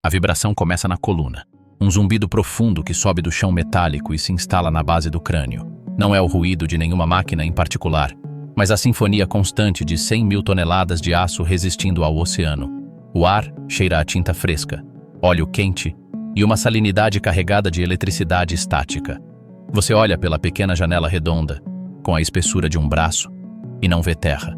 A vibração começa na coluna. Um zumbido profundo que sobe do chão metálico e se instala na base do crânio. Não é o ruído de nenhuma máquina em particular, mas a sinfonia constante de 100 mil toneladas de aço resistindo ao oceano. O ar cheira a tinta fresca, óleo quente e uma salinidade carregada de eletricidade estática. Você olha pela pequena janela redonda, com a espessura de um braço, e não vê terra.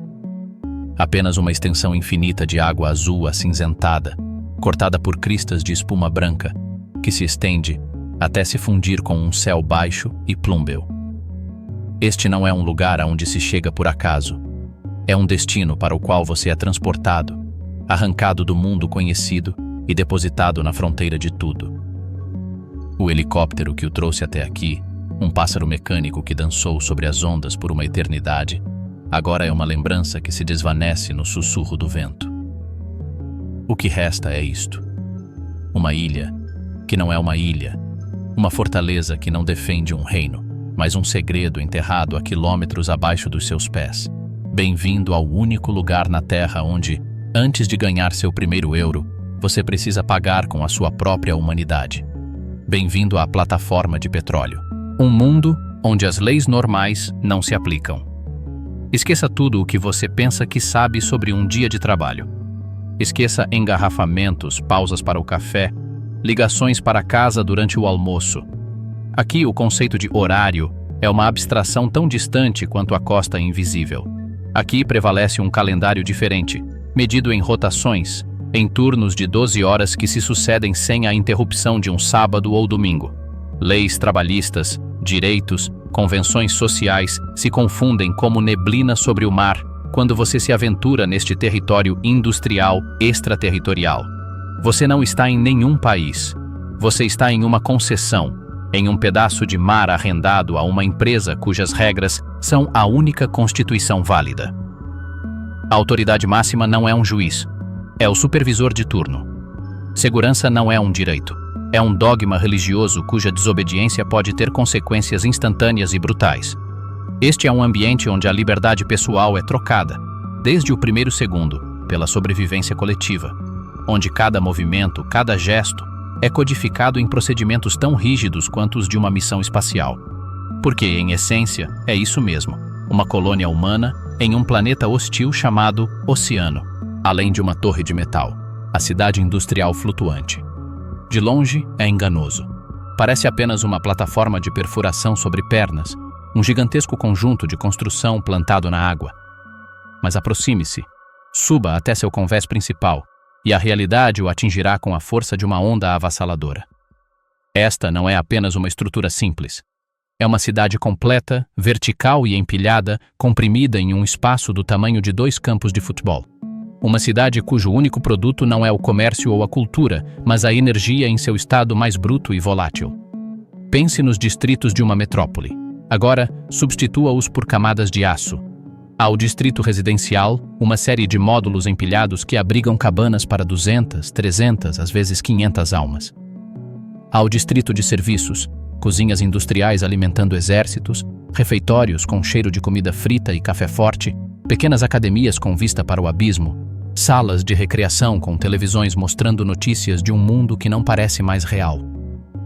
Apenas uma extensão infinita de água azul acinzentada, cortada por cristas de espuma branca, que se estende até se fundir com um céu baixo e plúmbeo. Este não é um lugar aonde se chega por acaso. É um destino para o qual você é transportado, arrancado do mundo conhecido e depositado na fronteira de tudo. O helicóptero que o trouxe até aqui, um pássaro mecânico que dançou sobre as ondas por uma eternidade, agora é uma lembrança que se desvanece no sussurro do vento. O que resta é isto: uma ilha que não é uma ilha, uma fortaleza que não defende um reino, mas um segredo enterrado a quilômetros abaixo dos seus pés. Bem-vindo ao único lugar na Terra onde, antes de ganhar seu primeiro euro, você precisa pagar com a sua própria humanidade. Bem-vindo à plataforma de petróleo. Um mundo onde as leis normais não se aplicam. Esqueça tudo o que você pensa que sabe sobre um dia de trabalho. Esqueça engarrafamentos, pausas para o café, ligações para casa durante o almoço. Aqui o conceito de horário é uma abstração tão distante quanto a costa invisível. Aqui prevalece um calendário diferente, medido em rotações, em turnos de 12 horas que se sucedem sem a interrupção de um sábado ou domingo. Leis trabalhistas, direitos, convenções sociais se confundem como neblina sobre o mar quando você se aventura neste território industrial extraterritorial. Você não está em nenhum país. Você está em uma concessão, em um pedaço de mar arrendado a uma empresa cujas regras são a única constituição válida. A autoridade máxima não é um juiz, é o supervisor de turno. Segurança não é um direito, é um dogma religioso cuja desobediência pode ter consequências instantâneas e brutais. Este é um ambiente onde a liberdade pessoal é trocada, desde o primeiro segundo, pela sobrevivência coletiva, onde cada movimento, cada gesto, é codificado em procedimentos tão rígidos quanto os de uma missão espacial. Porque, em essência, é isso mesmo, uma colônia humana em um planeta hostil chamado Oceano, além de uma torre de metal, a cidade industrial flutuante. De longe, é enganoso. Parece apenas uma plataforma de perfuração sobre pernas, um gigantesco conjunto de construção plantado na água. Mas aproxime-se, suba até seu convés principal, e a realidade o atingirá com a força de uma onda avassaladora. Esta não é apenas uma estrutura simples. É uma cidade completa, vertical e empilhada, comprimida em um espaço do tamanho de 2 campos de futebol. Uma cidade cujo único produto não é o comércio ou a cultura, mas a energia em seu estado mais bruto e volátil. Pense nos distritos de uma metrópole. Agora, substitua-os por camadas de aço. Ao distrito residencial, uma série de módulos empilhados que abrigam cabanas para 200, 300, às vezes 500 almas. Ao distrito de serviços, cozinhas industriais alimentando exércitos, refeitórios com cheiro de comida frita e café forte, pequenas academias com vista para o abismo, salas de recreação com televisões mostrando notícias de um mundo que não parece mais real.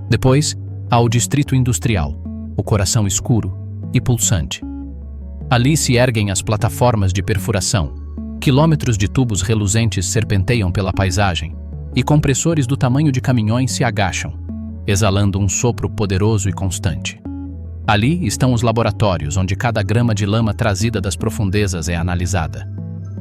Depois, ao distrito industrial, o coração escuro e pulsante. Ali se erguem as plataformas de perfuração. Quilômetros de tubos reluzentes serpenteiam pela paisagem, e compressores do tamanho de caminhões se agacham, exalando um sopro poderoso e constante. Ali estão os laboratórios, onde cada grama de lama trazida das profundezas é analisada.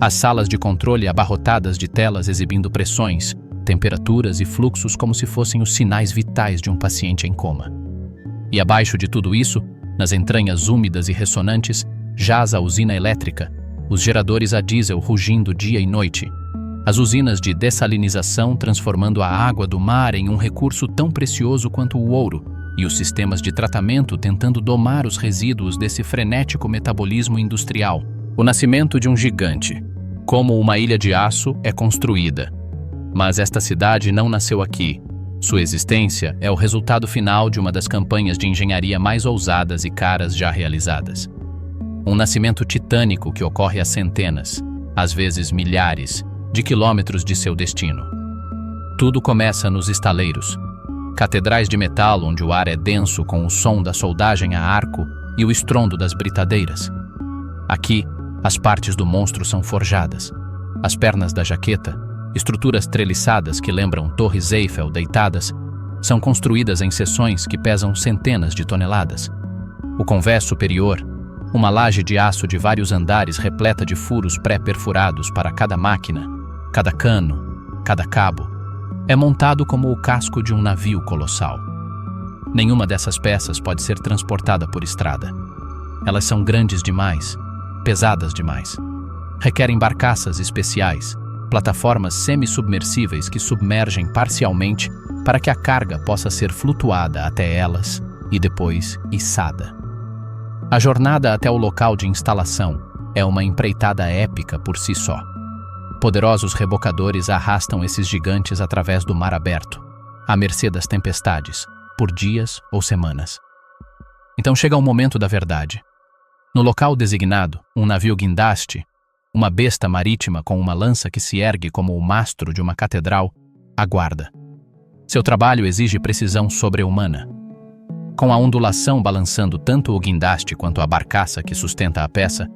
As salas de controle abarrotadas de telas exibindo pressões, temperaturas e fluxos como se fossem os sinais vitais de um paciente em coma. E abaixo de tudo isso, nas entranhas úmidas e ressonantes, jaz a usina elétrica, os geradores a diesel rugindo dia e noite, as usinas de dessalinização transformando a água do mar em um recurso tão precioso quanto o ouro, e os sistemas de tratamento tentando domar os resíduos desse frenético metabolismo industrial. O nascimento de um gigante, como uma ilha de aço, é construída. Mas esta cidade não nasceu aqui. Sua existência é o resultado final de uma das campanhas de engenharia mais ousadas e caras já realizadas. Um nascimento titânico que ocorre a centenas, às vezes milhares, de quilômetros de seu destino. Tudo começa nos estaleiros. Catedrais de metal onde o ar é denso com o som da soldagem a arco e o estrondo das britadeiras. Aqui, as partes do monstro são forjadas. As pernas da jaqueta, estruturas treliçadas que lembram torres Eiffel deitadas, são construídas em seções que pesam centenas de toneladas. O convés superior, uma laje de aço de vários andares repleta de furos pré-perfurados para cada máquina, cada cano, cada cabo, é montado como o casco de um navio colossal. Nenhuma dessas peças pode ser transportada por estrada. Elas são grandes demais, pesadas demais. Requerem barcaças especiais, plataformas semi-submersíveis que submergem parcialmente para que a carga possa ser flutuada até elas e depois içada. A jornada até o local de instalação é uma empreitada épica por si só. Poderosos rebocadores arrastam esses gigantes através do mar aberto, à mercê das tempestades, por dias ou semanas. Então chega o momento da verdade. No local designado, um navio guindaste, uma besta marítima com uma lança que se ergue como o mastro de uma catedral, aguarda. Seu trabalho exige precisão sobre-humana. Com a ondulação balançando tanto o guindaste quanto a barcaça que sustenta a peça,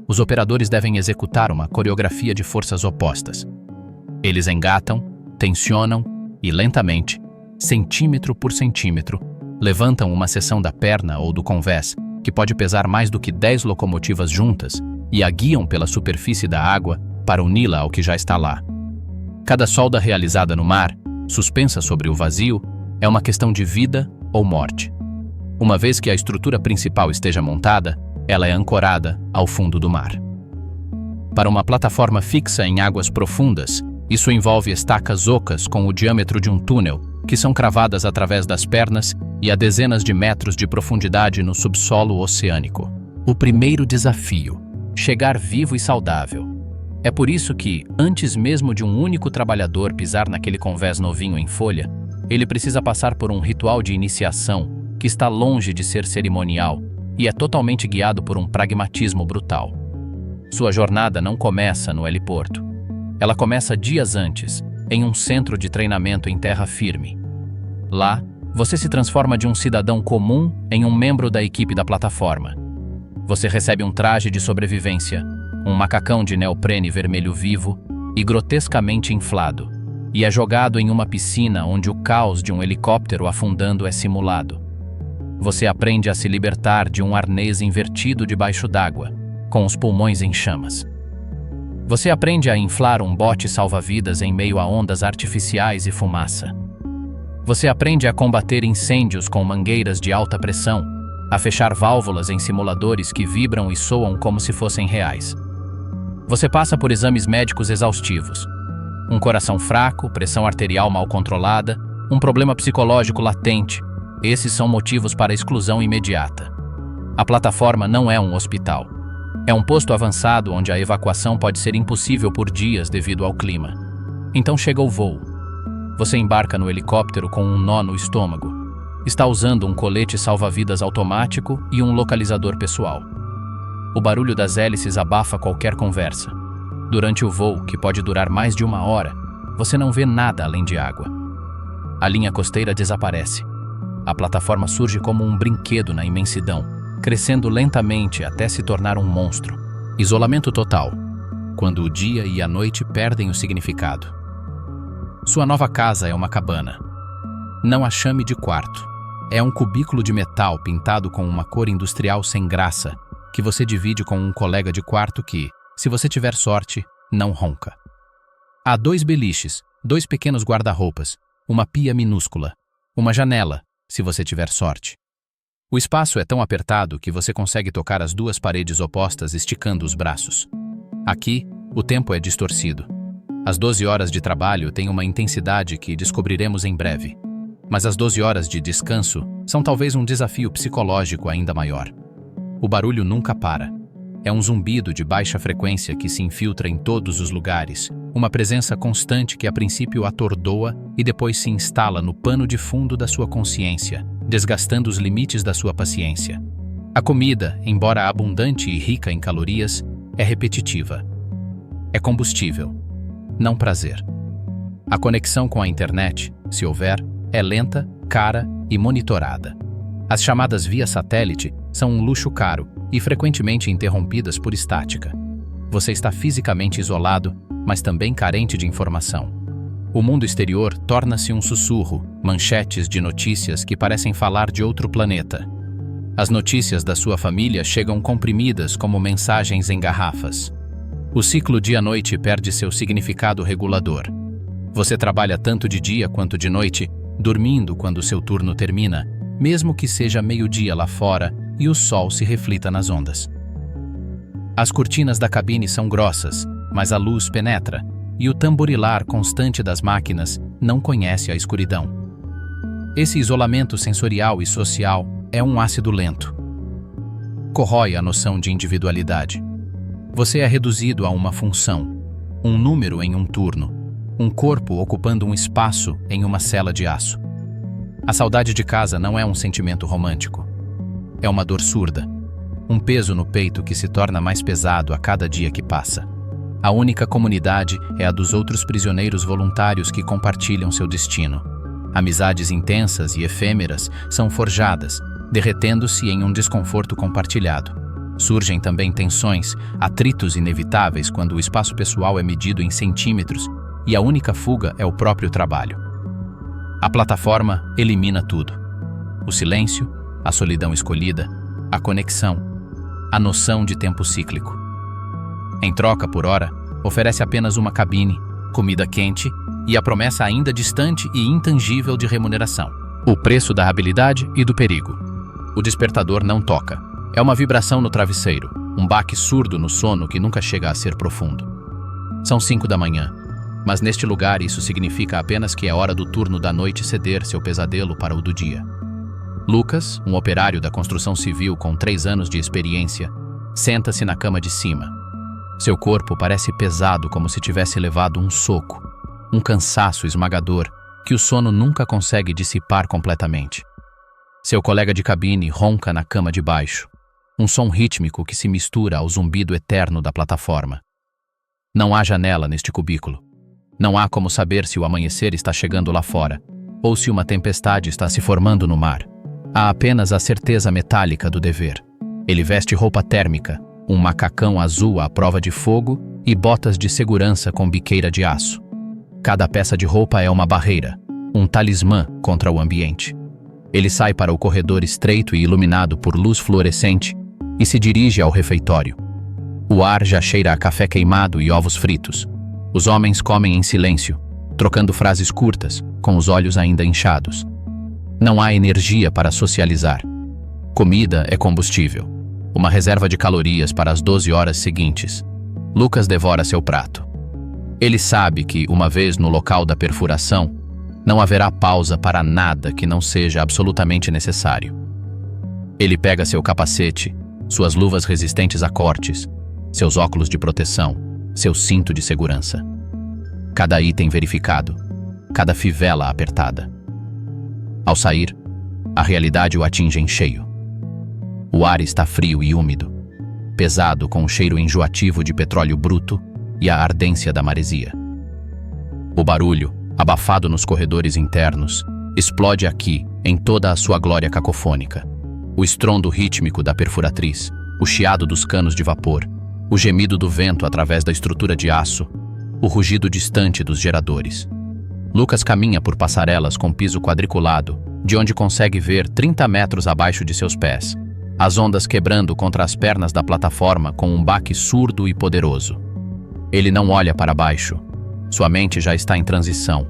os operadores devem executar uma coreografia de forças opostas. Eles engatam, tensionam e, lentamente, centímetro por centímetro, levantam uma seção da perna ou do convés, que pode pesar mais do que 10 locomotivas juntas, e a guiam pela superfície da água para uni-la ao que já está lá. Cada solda realizada no mar, suspensa sobre o vazio, é uma questão de vida ou morte. Uma vez que a estrutura principal esteja montada, ela é ancorada ao fundo do mar. Para uma plataforma fixa em águas profundas, isso envolve estacas ocas com o diâmetro de um túnel, que são cravadas através das pernas e a dezenas de metros de profundidade no subsolo oceânico. O primeiro desafio: chegar vivo e saudável. É por isso que, antes mesmo de um único trabalhador pisar naquele convés novinho em folha, ele precisa passar por um ritual de iniciação que está longe de ser cerimonial e é totalmente guiado por um pragmatismo brutal. Sua jornada não começa no heliporto. Ela começa dias antes, em um centro de treinamento em terra firme. Lá, você se transforma de um cidadão comum em um membro da equipe da plataforma. Você recebe um traje de sobrevivência, um macacão de neoprene vermelho vivo e grotescamente inflado, e é jogado em uma piscina onde o caos de um helicóptero afundando é simulado. Você aprende a se libertar de um arnês invertido debaixo d'água, com os pulmões em chamas. Você aprende a inflar um bote salva-vidas em meio a ondas artificiais e fumaça. Você aprende a combater incêndios com mangueiras de alta pressão, a fechar válvulas em simuladores que vibram e soam como se fossem reais. Você passa por exames médicos exaustivos. Um coração fraco, pressão arterial mal controlada, um problema psicológico latente. Esses são motivos para exclusão imediata. A plataforma não é um hospital. É um posto avançado onde a evacuação pode ser impossível por dias devido ao clima. Então chega o voo. Você embarca no helicóptero com um nó no estômago. Está usando um colete salva-vidas automático e um localizador pessoal. O barulho das hélices abafa qualquer conversa. Durante o voo, que pode durar mais de 1 hora, você não vê nada além de água. A linha costeira desaparece. A plataforma surge como um brinquedo na imensidão, crescendo lentamente até se tornar um monstro. Isolamento total, quando o dia e a noite perdem o significado. Sua nova casa é uma cabana. Não há chame de quarto. É um cubículo de metal pintado com uma cor industrial sem graça, que você divide com um colega de quarto que, se você tiver sorte, não ronca. Há 2 beliches, 2 pequenos guarda-roupas, uma pia minúscula, uma janela, se você tiver sorte. O espaço é tão apertado que você consegue tocar as 2 paredes opostas esticando os braços. Aqui, o tempo é distorcido. As 12 horas de trabalho têm uma intensidade que descobriremos em breve. Mas as 12 horas de descanso são talvez um desafio psicológico ainda maior. O barulho nunca para. É um zumbido de baixa frequência que se infiltra em todos os lugares, uma presença constante que a princípio atordoa e depois se instala no pano de fundo da sua consciência, desgastando os limites da sua paciência. A comida, embora abundante e rica em calorias, é repetitiva. É combustível, não prazer. A conexão com a internet, se houver, é lenta, cara e monitorada. As chamadas via satélite são um luxo caro e frequentemente interrompidas por estática. Você está fisicamente isolado, mas também carente de informação. O mundo exterior torna-se um sussurro, manchetes de notícias que parecem falar de outro planeta. As notícias da sua família chegam comprimidas como mensagens em garrafas. O ciclo dia-noite perde seu significado regulador. Você trabalha tanto de dia quanto de noite, dormindo quando seu turno termina, mesmo que seja meio-dia lá fora e o sol se reflita nas ondas. As cortinas da cabine são grossas, mas a luz penetra, e o tamborilar constante das máquinas não conhece a escuridão. Esse isolamento sensorial e social é um ácido lento. Corrói a noção de individualidade. Você é reduzido a uma função, um número em um turno, um corpo ocupando um espaço em uma cela de aço. A saudade de casa não é um sentimento romântico. É uma dor surda, um peso no peito que se torna mais pesado a cada dia que passa. A única comunidade é a dos outros prisioneiros voluntários que compartilham seu destino. Amizades intensas e efêmeras são forjadas, derretendo-se em um desconforto compartilhado. Surgem também tensões, atritos inevitáveis quando o espaço pessoal é medido em centímetros e a única fuga é o próprio trabalho. A plataforma elimina tudo. O silêncio, a solidão escolhida, a conexão, a noção de tempo cíclico. Em troca, por hora, oferece apenas uma cabine, comida quente e a promessa ainda distante e intangível de remuneração. O preço da habilidade e do perigo. O despertador não toca. É uma vibração no travesseiro, um baque surdo no sono que nunca chega a ser profundo. São 5 da manhã, mas neste lugar isso significa apenas que é hora do turno da noite ceder seu pesadelo para o do dia. Lucas, um operário da construção civil com 3 anos de experiência, senta-se na cama de cima. Seu corpo parece pesado como se tivesse levado um soco, um cansaço esmagador que o sono nunca consegue dissipar completamente. Seu colega de cabine ronca na cama de baixo, um som rítmico que se mistura ao zumbido eterno da plataforma. Não há janela neste cubículo. Não há como saber se o amanhecer está chegando lá fora, ou se uma tempestade está se formando no mar. Há apenas a certeza metálica do dever. Ele veste roupa térmica, um macacão azul à prova de fogo e botas de segurança com biqueira de aço. Cada peça de roupa é uma barreira, um talismã contra o ambiente. Ele sai para o corredor estreito e iluminado por luz fluorescente e se dirige ao refeitório. O ar já cheira a café queimado e ovos fritos. Os homens comem em silêncio, trocando frases curtas, com os olhos ainda inchados. Não há energia para socializar. Comida é combustível, uma reserva de calorias para as 12 horas seguintes. Lucas devora seu prato. Ele sabe que, uma vez no local da perfuração, não haverá pausa para nada que não seja absolutamente necessário. Ele pega seu capacete, suas luvas resistentes a cortes, seus óculos de proteção, seu cinto de segurança. Cada item verificado, cada fivela apertada. Ao sair, a realidade o atinge em cheio. O ar está frio e úmido, pesado com o cheiro enjoativo de petróleo bruto e a ardência da maresia. O barulho, abafado nos corredores internos, explode aqui em toda a sua glória cacofônica. O estrondo rítmico da perfuratriz, o chiado dos canos de vapor, o gemido do vento através da estrutura de aço, o rugido distante dos geradores. Lucas caminha por passarelas com piso quadriculado, de onde consegue ver 30 metros abaixo de seus pés, as ondas quebrando contra as pernas da plataforma com um baque surdo e poderoso. Ele não olha para baixo. Sua mente já está em transição.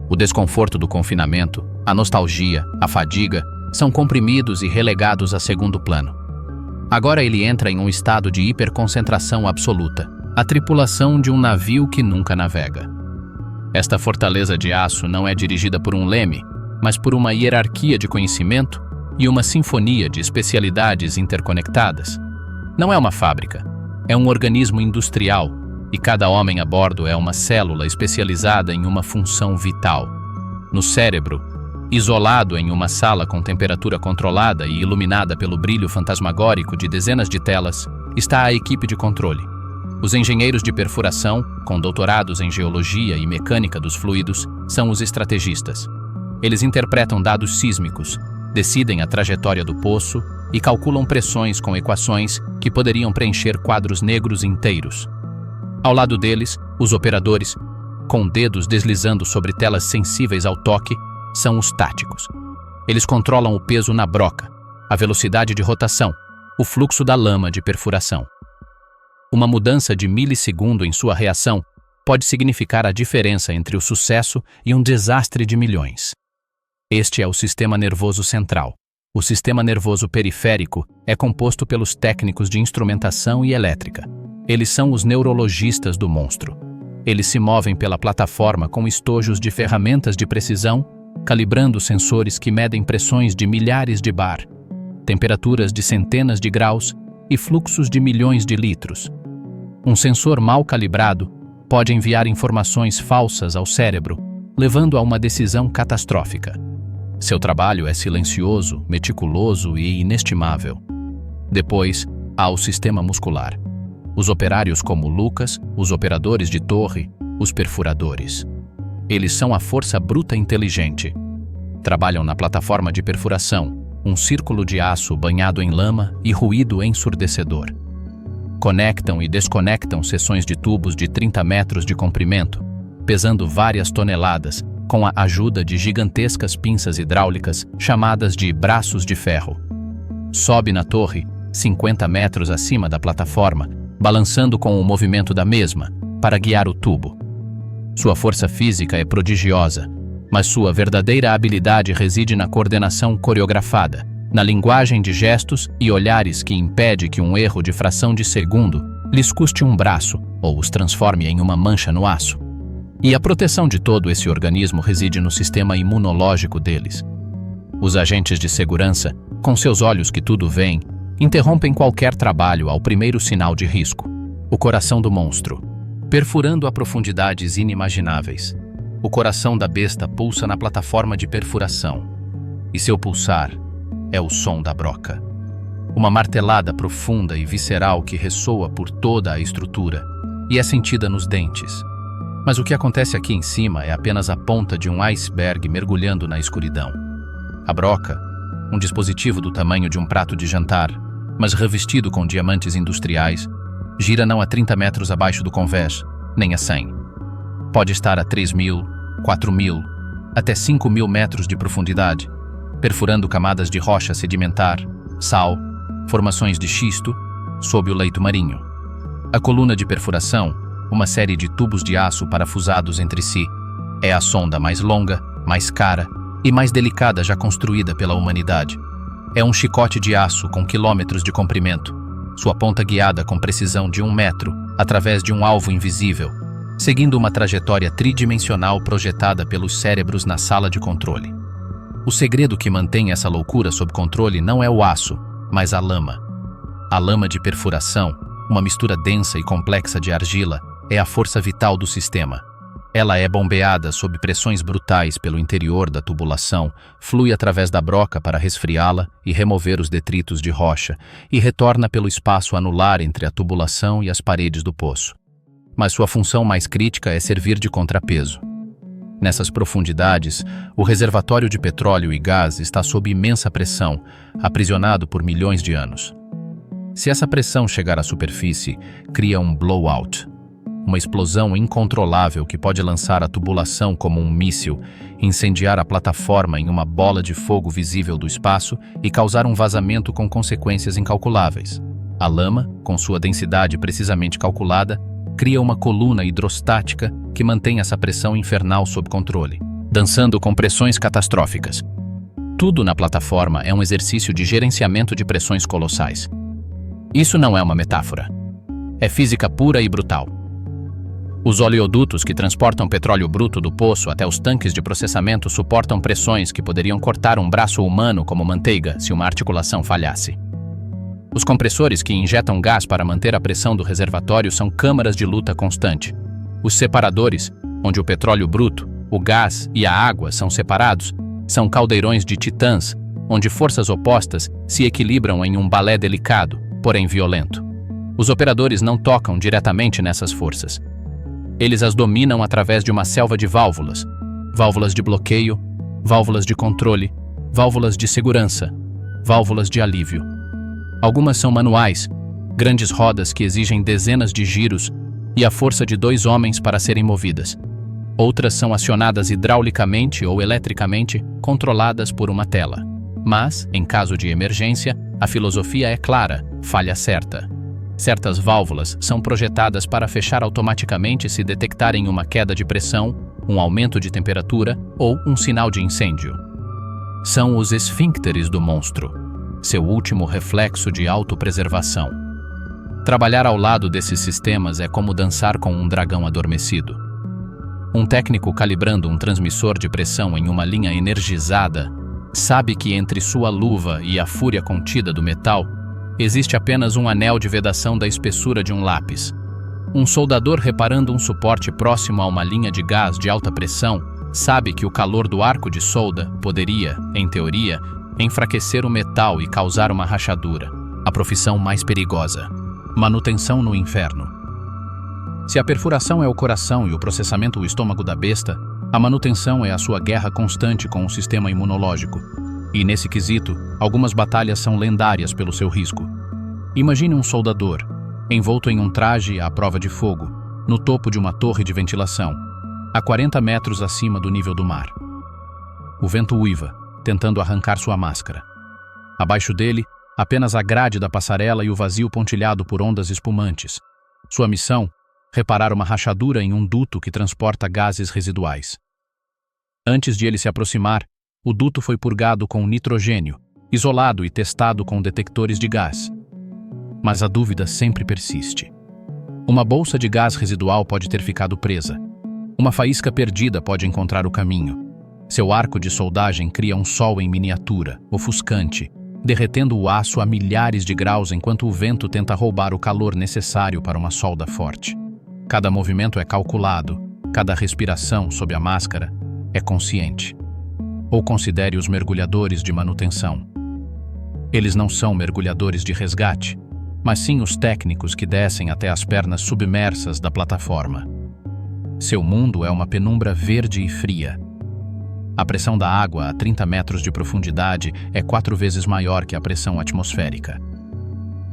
O desconforto do confinamento, a nostalgia, a fadiga, são comprimidos e relegados a segundo plano. Agora ele entra em um estado de hiperconcentração absoluta, a tripulação de um navio que nunca navega. Esta fortaleza de aço não é dirigida por um leme, mas por uma hierarquia de conhecimento e uma sinfonia de especialidades interconectadas. Não é uma fábrica, é um organismo industrial, e cada homem a bordo é uma célula especializada em uma função vital. No cérebro, isolado em uma sala com temperatura controlada e iluminada pelo brilho fantasmagórico de dezenas de telas, está a equipe de controle. Os engenheiros de perfuração, com doutorados em geologia e mecânica dos fluidos, são os estrategistas. Eles interpretam dados sísmicos, decidem a trajetória do poço e calculam pressões com equações que poderiam preencher quadros negros inteiros. Ao lado deles, os operadores, com dedos deslizando sobre telas sensíveis ao toque, são os táticos. Eles controlam o peso na broca, a velocidade de rotação, o fluxo da lama de perfuração. Uma mudança de milissegundo em sua reação pode significar a diferença entre o sucesso e um desastre de milhões. Este é o sistema nervoso central. O sistema nervoso periférico é composto pelos técnicos de instrumentação e elétrica. Eles são os neurologistas do monstro. Eles se movem pela plataforma com estojos de ferramentas de precisão, calibrando sensores que medem pressões de milhares de bar, temperaturas de centenas de graus e fluxos de milhões de litros. Um sensor mal calibrado pode enviar informações falsas ao cérebro, levando a uma decisão catastrófica. Seu trabalho é silencioso, meticuloso e inestimável. Depois, há o sistema muscular. Os operários como Lucas, os operadores de torre, os perfuradores. Eles são a força bruta inteligente. Trabalham na plataforma de perfuração, um círculo de aço banhado em lama e ruído ensurdecedor. Conectam e desconectam seções de tubos de 30 metros de comprimento, pesando várias toneladas, com a ajuda de gigantescas pinças hidráulicas chamadas de braços de ferro. Sobe na torre, 50 metros acima da plataforma, balançando com o movimento da mesma, para guiar o tubo. Sua força física é prodigiosa, mas sua verdadeira habilidade reside na coordenação coreografada, na linguagem de gestos e olhares que impede que um erro de fração de segundo lhes custe um braço ou os transforme em uma mancha no aço. E a proteção de todo esse organismo reside no sistema imunológico deles. Os agentes de segurança, com seus olhos que tudo veem, interrompem qualquer trabalho ao primeiro sinal de risco. O coração do monstro, perfurando a profundidades inimagináveis. O coração da besta pulsa na plataforma de perfuração, e seu pulsar é o som da broca. Uma martelada profunda e visceral que ressoa por toda a estrutura e é sentida nos dentes. Mas o que acontece aqui em cima é apenas a ponta de um iceberg mergulhando na escuridão. A broca, um dispositivo do tamanho de um prato de jantar, mas revestido com diamantes industriais, gira não a 30 metros abaixo do convés, nem a 100. Pode estar a 3.000, 4.000, até 5.000 metros de profundidade, perfurando camadas de rocha sedimentar, sal, formações de xisto, sob o leito marinho. A coluna de perfuração, uma série de tubos de aço parafusados entre si, é a sonda mais longa, mais cara e mais delicada já construída pela humanidade. É um chicote de aço com quilômetros de comprimento, sua ponta guiada com precisão de 1 metro através de um alvo invisível, seguindo uma trajetória tridimensional projetada pelos cérebros na sala de controle. O segredo que mantém essa loucura sob controle não é o aço, mas a lama. A lama de perfuração, uma mistura densa e complexa de argila, é a força vital do sistema. Ela é bombeada sob pressões brutais pelo interior da tubulação, flui através da broca para resfriá-la e remover os detritos de rocha, e retorna pelo espaço anular entre a tubulação e as paredes do poço. Mas sua função mais crítica é servir de contrapeso. Nessas profundidades, o reservatório de petróleo e gás está sob imensa pressão, aprisionado por milhões de anos. Se essa pressão chegar à superfície, cria um blowout, uma explosão incontrolável que pode lançar a tubulação como um míssil, incendiar a plataforma em uma bola de fogo visível do espaço e causar um vazamento com consequências incalculáveis. A lama, com sua densidade precisamente calculada, cria uma coluna hidrostática que mantém essa pressão infernal sob controle, dançando com pressões catastróficas. Tudo na plataforma é um exercício de gerenciamento de pressões colossais. Isso não é uma metáfora. É física pura e brutal. Os oleodutos que transportam petróleo bruto do poço até os tanques de processamento suportam pressões que poderiam cortar um braço humano como manteiga se uma articulação falhasse. Os compressores que injetam gás para manter a pressão do reservatório são câmaras de luta constante. Os separadores, onde o petróleo bruto, o gás e a água são separados, são caldeirões de titãs, onde forças opostas se equilibram em um balé delicado, porém violento. Os operadores não tocam diretamente nessas forças. Eles as dominam através de uma selva de válvulas, válvulas de bloqueio, válvulas de controle, válvulas de segurança, válvulas de alívio. Algumas são manuais, grandes rodas que exigem dezenas de giros e a força de 2 homens para serem movidas. Outras são acionadas hidraulicamente ou eletricamente, controladas por uma tela. Mas, em caso de emergência, a filosofia é clara: falha certa. Certas válvulas são projetadas para fechar automaticamente se detectarem uma queda de pressão, um aumento de temperatura ou um sinal de incêndio. São os esfíncteres do monstro, seu último reflexo de autopreservação. Trabalhar ao lado desses sistemas é como dançar com um dragão adormecido. Um técnico calibrando um transmissor de pressão em uma linha energizada sabe que entre sua luva e a fúria contida do metal existe apenas um anel de vedação da espessura de um lápis. Um soldador reparando um suporte próximo a uma linha de gás de alta pressão sabe que o calor do arco de solda poderia, em teoria, enfraquecer o metal e causar uma rachadura. A profissão mais perigosa: manutenção no inferno. Se a perfuração é o coração e o processamento o estômago da besta, a manutenção é a sua guerra constante com o sistema imunológico. E nesse quesito, algumas batalhas são lendárias pelo seu risco. Imagine um soldador, envolto em um traje à prova de fogo, no topo de uma torre de ventilação, a 40 metros acima do nível do mar. O vento uiva, tentando arrancar sua máscara. Abaixo dele, apenas a grade da passarela e o vazio pontilhado por ondas espumantes. Sua missão: reparar uma rachadura em um duto que transporta gases residuais. Antes de ele se aproximar, o duto foi purgado com nitrogênio, isolado e testado com detectores de gás. Mas a dúvida sempre persiste. Uma bolsa de gás residual pode ter ficado presa. Uma faísca perdida pode encontrar o caminho. Seu arco de soldagem cria um sol em miniatura, ofuscante, derretendo o aço a milhares de graus enquanto o vento tenta roubar o calor necessário para uma solda forte. Cada movimento é calculado, cada respiração sob a máscara é consciente. Ou considere os mergulhadores de manutenção. Eles não são mergulhadores de resgate, mas sim os técnicos que descem até as pernas submersas da plataforma. Seu mundo é uma penumbra verde e fria. A pressão da água a 30 metros de profundidade é 4 vezes maior que a pressão atmosférica.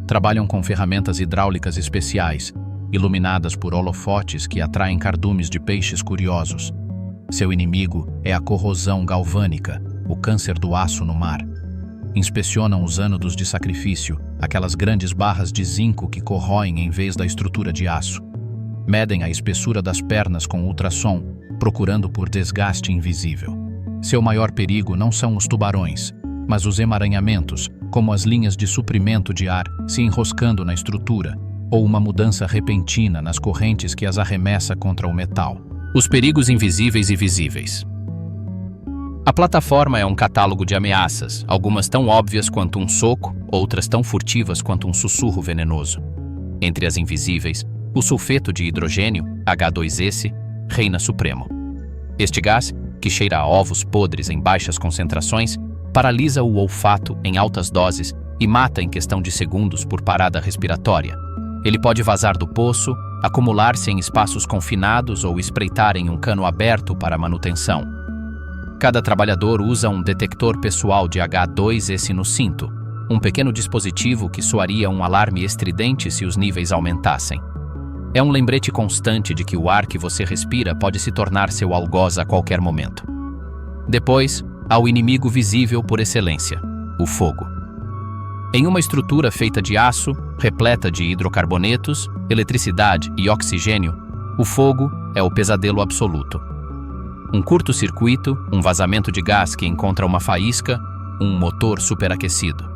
Trabalham com ferramentas hidráulicas especiais, iluminadas por holofotes que atraem cardumes de peixes curiosos. Seu inimigo é a corrosão galvânica, o câncer do aço no mar. Inspecionam os ânodos de sacrifício, aquelas grandes barras de zinco que corroem em vez da estrutura de aço. Medem a espessura das pernas com ultrassom, procurando por desgaste invisível. Seu maior perigo não são os tubarões, mas os emaranhamentos, como as linhas de suprimento de ar se enroscando na estrutura, ou uma mudança repentina nas correntes que as arremessa contra o metal. Os perigos invisíveis e visíveis. A plataforma é um catálogo de ameaças, algumas tão óbvias quanto um soco, outras tão furtivas quanto um sussurro venenoso. Entre as invisíveis, o sulfeto de hidrogênio, H2S, reina supremo. Este gás, que cheira a ovos podres em baixas concentrações, paralisa o olfato em altas doses e mata em questão de segundos por parada respiratória. Ele pode vazar do poço, acumular-se em espaços confinados ou espreitar em um cano aberto para manutenção. Cada trabalhador usa um detector pessoal de H2S no cinto, um pequeno dispositivo que soaria um alarme estridente se os níveis aumentassem. É um lembrete constante de que o ar que você respira pode se tornar seu algoz a qualquer momento. Depois, há o inimigo visível por excelência, o fogo. Em uma estrutura feita de aço, repleta de hidrocarbonetos, eletricidade e oxigênio, o fogo é o pesadelo absoluto. Um curto-circuito, um vazamento de gás que encontra uma faísca, um motor superaquecido.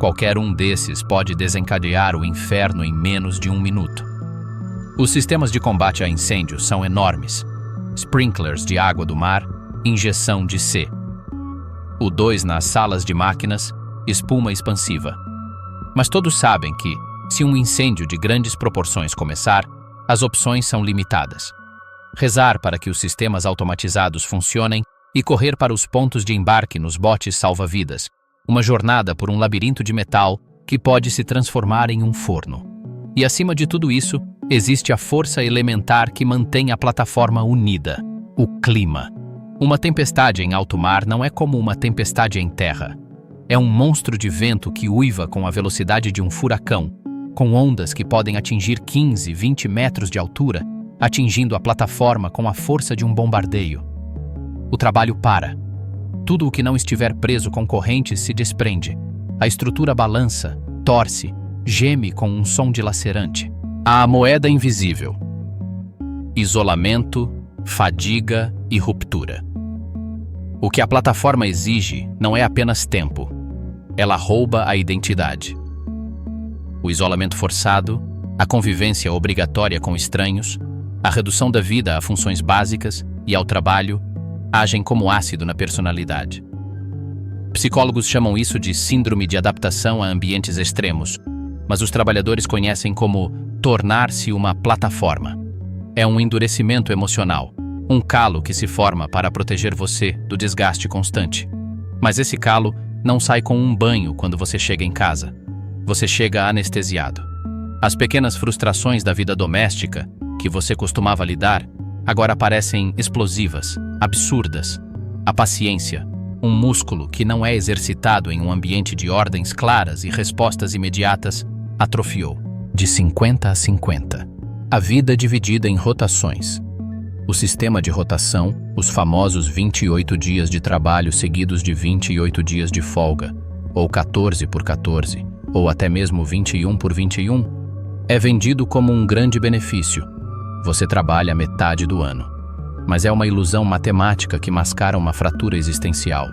Qualquer um desses pode desencadear o inferno em menos de 1 minuto. Os sistemas de combate a incêndios são enormes. Sprinklers de água do mar, injeção de C. O 2 nas salas de máquinas, espuma expansiva. Mas todos sabem que, se um incêndio de grandes proporções começar, as opções são limitadas. Rezar para que os sistemas automatizados funcionem e correr para os pontos de embarque nos botes salva-vidas, uma jornada por um labirinto de metal que pode se transformar em um forno. E acima de tudo isso, existe a força elementar que mantém a plataforma unida: o clima. Uma tempestade em alto mar não é como uma tempestade em terra. É um monstro de vento que uiva com a velocidade de um furacão, com ondas que podem atingir 15, 20 metros de altura, atingindo a plataforma com a força de um bombardeio. O trabalho para. Tudo o que não estiver preso com correntes se desprende. A estrutura balança, torce, geme com um som dilacerante. A moeda invisível. Isolamento, fadiga e ruptura. O que a plataforma exige não é apenas tempo. Ela rouba a identidade. O isolamento forçado, a convivência obrigatória com estranhos, a redução da vida a funções básicas e ao trabalho agem como ácido na personalidade. Psicólogos chamam isso de síndrome de adaptação a ambientes extremos, mas os trabalhadores conhecem como tornar-se uma plataforma. É um endurecimento emocional, um calo que se forma para proteger você do desgaste constante. Mas esse calo não sai com um banho quando você chega em casa. Você chega anestesiado. As pequenas frustrações da vida doméstica, que você costumava lidar, agora parecem explosivas, absurdas. A paciência, um músculo que não é exercitado em um ambiente de ordens claras e respostas imediatas, atrofiou. De 50 a 50. A vida dividida em rotações. O sistema de rotação, os famosos 28 dias de trabalho seguidos de 28 dias de folga, ou 14 por 14, ou até mesmo 21 por 21, é vendido como um grande benefício. Você trabalha metade do ano. Mas é uma ilusão matemática que mascara uma fratura existencial.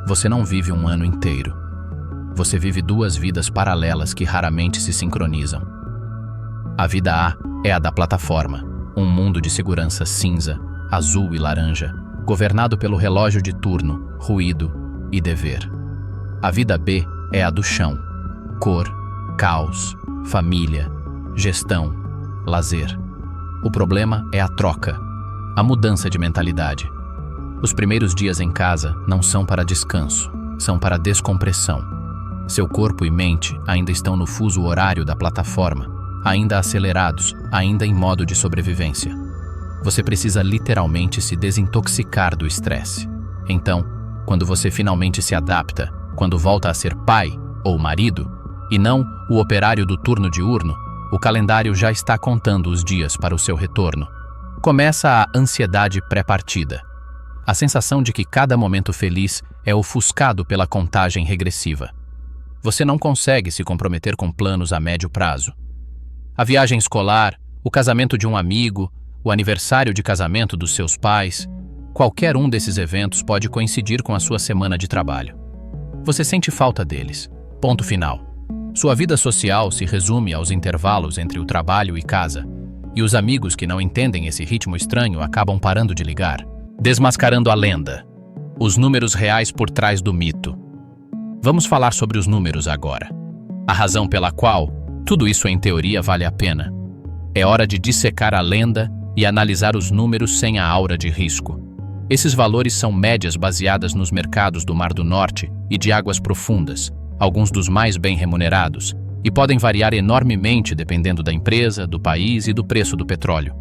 Você não vive um ano inteiro. Você vive duas vidas paralelas que raramente se sincronizam. A vida A é a da plataforma, um mundo de segurança cinza, azul e laranja, governado pelo relógio de turno, ruído e dever. A vida B é a do chão, cor, caos, família, gestão, lazer. O problema é a troca, a mudança de mentalidade. Os primeiros dias em casa não são para descanso, são para descompressão. Seu corpo e mente ainda estão no fuso horário da plataforma, ainda acelerados, ainda em modo de sobrevivência. Você precisa literalmente se desintoxicar do estresse. Então, quando você finalmente se adapta, quando volta a ser pai ou marido, e não o operário do turno diurno, o calendário já está contando os dias para o seu retorno. Começa a ansiedade pré-partida. A sensação de que cada momento feliz é ofuscado pela contagem regressiva. Você não consegue se comprometer com planos a médio prazo. A viagem escolar, o casamento de um amigo, o aniversário de casamento dos seus pais, qualquer um desses eventos pode coincidir com a sua semana de trabalho. Você sente falta deles. Ponto final. Sua vida social se resume aos intervalos entre o trabalho e casa, e os amigos que não entendem esse ritmo estranho acabam parando de ligar. Desmascarando a lenda. Os números reais por trás do mito. Vamos falar sobre os números agora. A razão pela qual tudo isso em teoria vale a pena. É hora de dissecar a lenda e analisar os números sem a aura de risco. Esses valores são médias baseadas nos mercados do Mar do Norte e de águas profundas, alguns dos mais bem remunerados, e podem variar enormemente dependendo da empresa, do país e do preço do petróleo.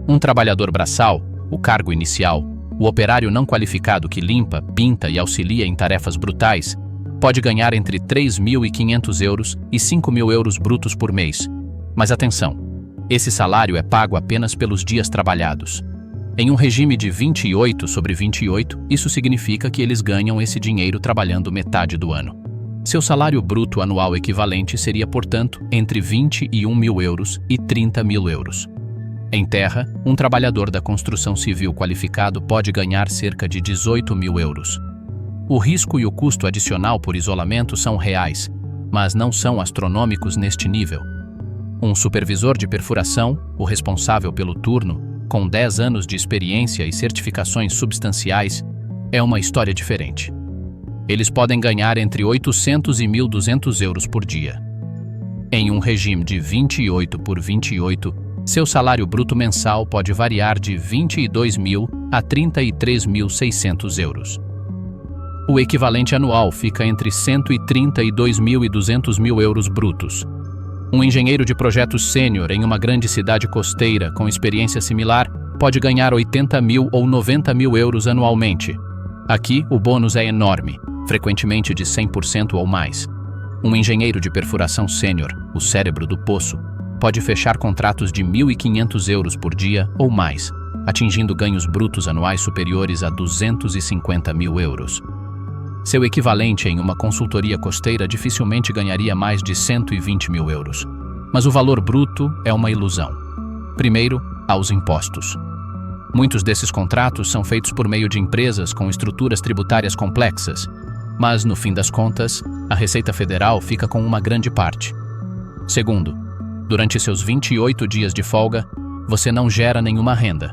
Um trabalhador braçal, o cargo inicial, o operário não qualificado que limpa, pinta e auxilia em tarefas brutais, pode ganhar entre 3.500 euros e 5.000 euros brutos por mês. Mas atenção, esse salário é pago apenas pelos dias trabalhados. Em um regime de 28 sobre 28, isso significa que eles ganham esse dinheiro trabalhando metade do ano. Seu salário bruto anual equivalente seria, portanto, entre 21.000 euros e 30.000 euros. Em terra, um trabalhador da construção civil qualificado pode ganhar cerca de 18.000 euros. O risco e o custo adicional por isolamento são reais, mas não são astronômicos neste nível. Um supervisor de perfuração, o responsável pelo turno, com 10 anos de experiência e certificações substanciais, é uma história diferente. Eles podem ganhar entre 800 e 1.200 euros por dia. Em um regime de 28 por 28, seu salário bruto mensal pode variar de 22.000 a 33.600 euros. O equivalente anual fica entre 132.000 e 200.000 euros brutos. Um engenheiro de projetos sênior em uma grande cidade costeira com experiência similar pode ganhar 80 mil ou 90 mil euros anualmente. Aqui, o bônus é enorme, frequentemente de 100% ou mais. Um engenheiro de perfuração sênior, o cérebro do poço, pode fechar contratos de 1.500 euros por dia ou mais, atingindo ganhos brutos anuais superiores a 250 mil euros. Seu equivalente em uma consultoria costeira dificilmente ganharia mais de 120 mil euros. Mas o valor bruto é uma ilusão. Primeiro, há os impostos. Muitos desses contratos são feitos por meio de empresas com estruturas tributárias complexas, mas, no fim das contas, a Receita Federal fica com uma grande parte. Segundo, durante seus 28 dias de folga, você não gera nenhuma renda.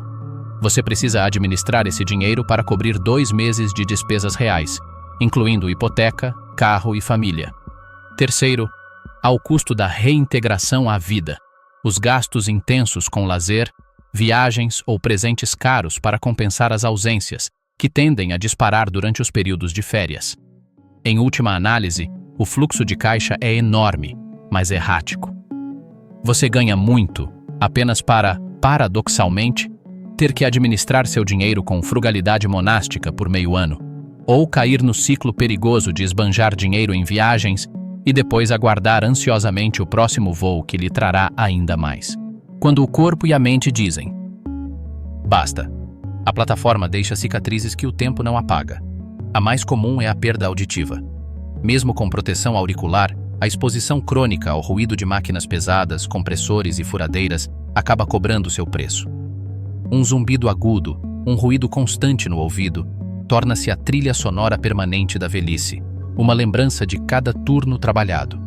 Você precisa administrar esse dinheiro para cobrir 2 meses de despesas reais, incluindo hipoteca, carro e família. Terceiro, há o custo da reintegração à vida, os gastos intensos com lazer, viagens ou presentes caros para compensar as ausências, que tendem a disparar durante os períodos de férias. Em última análise, o fluxo de caixa é enorme, mas errático. Você ganha muito apenas para, paradoxalmente, ter que administrar seu dinheiro com frugalidade monástica por meio ano, ou cair no ciclo perigoso de esbanjar dinheiro em viagens e depois aguardar ansiosamente o próximo voo que lhe trará ainda mais. Quando o corpo e a mente dizem: basta, a plataforma deixa cicatrizes que o tempo não apaga. A mais comum é a perda auditiva. Mesmo com proteção auricular, a exposição crônica ao ruído de máquinas pesadas, compressores e furadeiras acaba cobrando seu preço. Um zumbido agudo, um ruído constante no ouvido, torna-se a trilha sonora permanente da velhice, uma lembrança de cada turno trabalhado.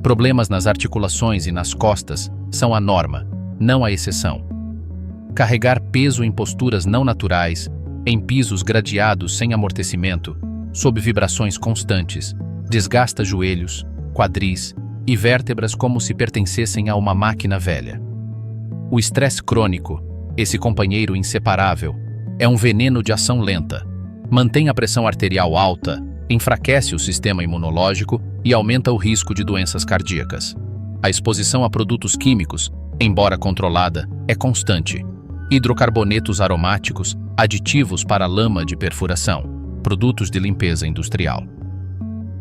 Problemas nas articulações e nas costas são a norma, não a exceção. Carregar peso em posturas não naturais, em pisos gradeados sem amortecimento, sob vibrações constantes, desgasta joelhos, quadris e vértebras como se pertencessem a uma máquina velha. O estresse crônico, esse companheiro inseparável, é um veneno de ação lenta. Mantém a pressão arterial alta, enfraquece o sistema imunológico e aumenta o risco de doenças cardíacas. A exposição a produtos químicos, embora controlada, é constante. Hidrocarbonetos aromáticos, aditivos para lama de perfuração, produtos de limpeza industrial.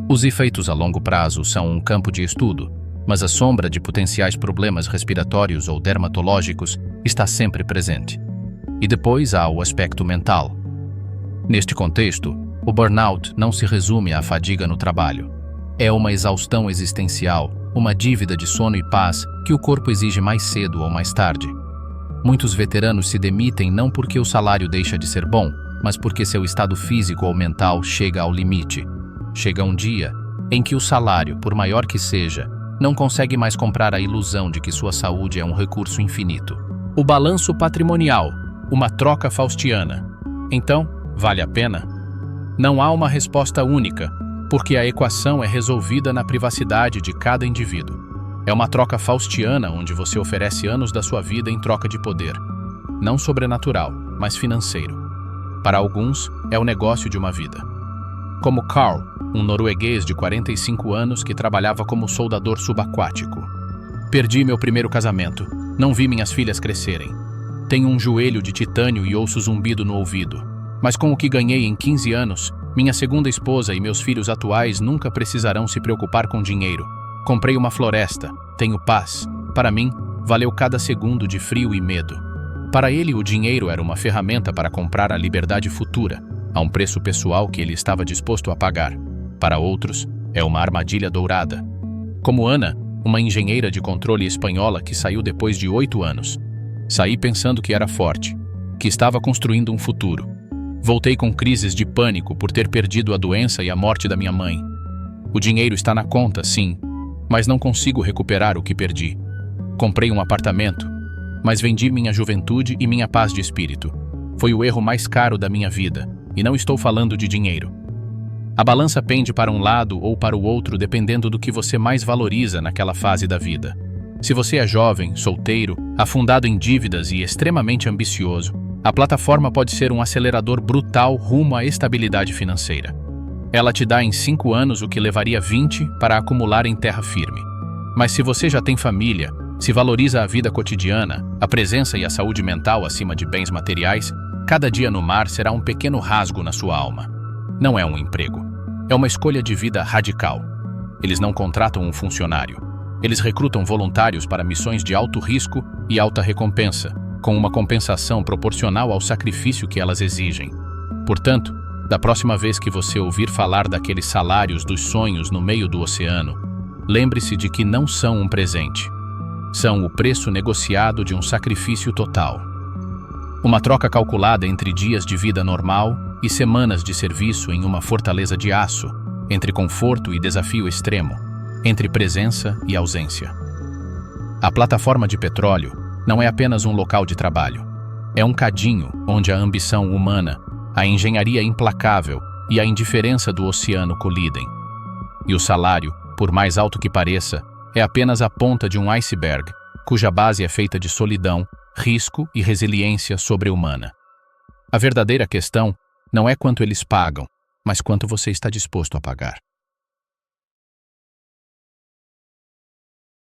Os efeitos a longo prazo são um campo de estudo, mas a sombra de potenciais problemas respiratórios ou dermatológicos está sempre presente. E depois há o aspecto mental. Neste contexto, o burnout não se resume à fadiga no trabalho. É uma exaustão existencial, uma dívida de sono e paz que o corpo exige mais cedo ou mais tarde. Muitos veteranos se demitem não porque o salário deixa de ser bom, mas porque seu estado físico ou mental chega ao limite. Chega um dia em que o salário, por maior que seja, não consegue mais comprar a ilusão de que sua saúde é um recurso infinito. O balanço patrimonial, uma troca faustiana. Então, vale a pena? Não há uma resposta única, porque a equação é resolvida na privacidade de cada indivíduo. É uma troca faustiana onde você oferece anos da sua vida em troca de poder. Não sobrenatural, mas financeiro. Para alguns, é o negócio de uma vida. Como Carl, um norueguês de 45 anos que trabalhava como soldador subaquático. Perdi meu primeiro casamento. Não vi minhas filhas crescerem. Tenho um joelho de titânio e ouço zumbido no ouvido. Mas com o que ganhei em 15 anos, minha segunda esposa e meus filhos atuais nunca precisarão se preocupar com dinheiro. Comprei uma floresta, tenho paz. Para mim, valeu cada segundo de frio e medo. Para ele, o dinheiro era uma ferramenta para comprar a liberdade futura, a um preço pessoal que ele estava disposto a pagar. Para outros, é uma armadilha dourada. Como Ana, uma engenheira de controle espanhola que saiu depois de 8 anos. Saí pensando que era forte, que estava construindo um futuro. Voltei com crises de pânico por ter perdido a doença e a morte da minha mãe. O dinheiro está na conta, sim, mas não consigo recuperar o que perdi. Comprei um apartamento, mas vendi minha juventude e minha paz de espírito. Foi o erro mais caro da minha vida, e não estou falando de dinheiro. A balança pende para um lado ou para o outro dependendo do que você mais valoriza naquela fase da vida. Se você é jovem, solteiro, afundado em dívidas e extremamente ambicioso, a plataforma pode ser um acelerador brutal rumo à estabilidade financeira. Ela te dá em 5 anos o que levaria 20 para acumular em terra firme. Mas se você já tem família, se valoriza a vida cotidiana, a presença e a saúde mental acima de bens materiais, cada dia no mar será um pequeno rasgo na sua alma. Não é um emprego. É uma escolha de vida radical. Eles não contratam um funcionário. Eles recrutam voluntários para missões de alto risco e alta recompensa, com uma compensação proporcional ao sacrifício que elas exigem. Portanto, da próxima vez que você ouvir falar daqueles salários dos sonhos no meio do oceano, lembre-se de que não são um presente. São o preço negociado de um sacrifício total. Uma troca calculada entre dias de vida normal e semanas de serviço em uma fortaleza de aço, entre conforto e desafio extremo, entre presença e ausência. A plataforma de petróleo não é apenas um local de trabalho. É um cadinho onde a ambição humana, a engenharia implacável e a indiferença do oceano colidem. E o salário, por mais alto que pareça, é apenas a ponta de um iceberg, cuja base é feita de solidão, risco e resiliência sobre-humana. A verdadeira questão não é quanto eles pagam, mas quanto você está disposto a pagar.